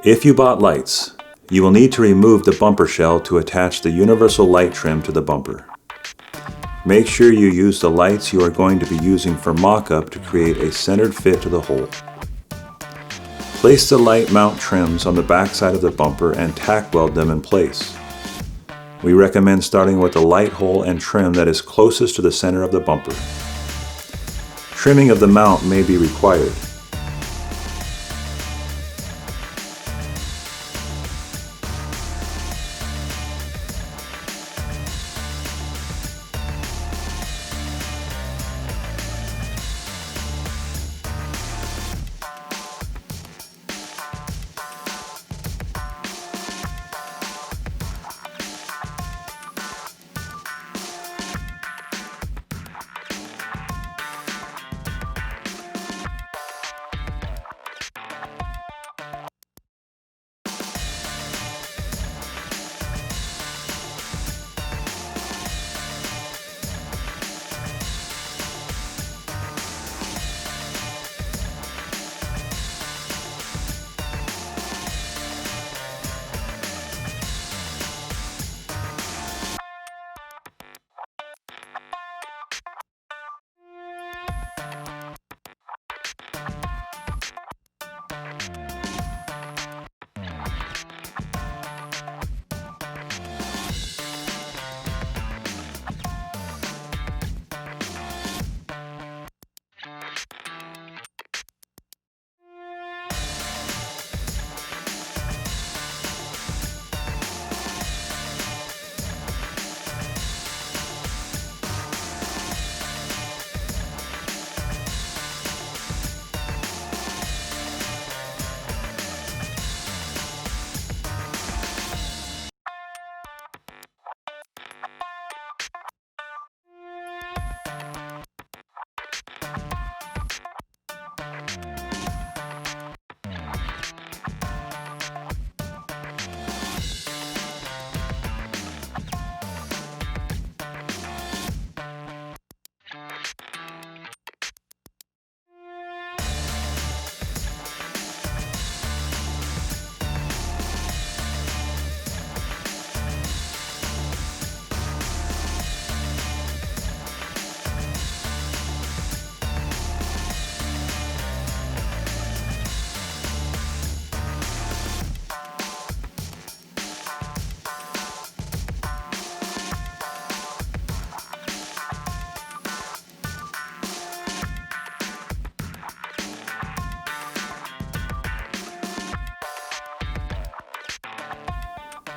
If you bought lights, you will need to remove the bumper shell to attach the universal light trim to the bumper. Make sure you use the lights you are going to be using for mock-up to create a centered fit to the hole. Place the light mount trims on the back side of the bumper and tack weld them in place. We recommend starting with the light hole and trim that is closest to the center of the bumper. Trimming of the mount may be required.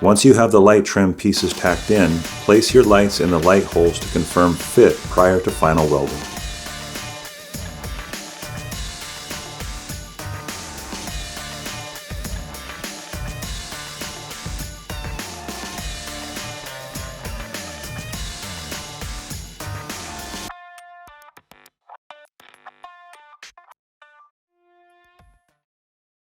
Once you have the light trim pieces tacked in, place your lights in the light holes to confirm fit prior to final welding.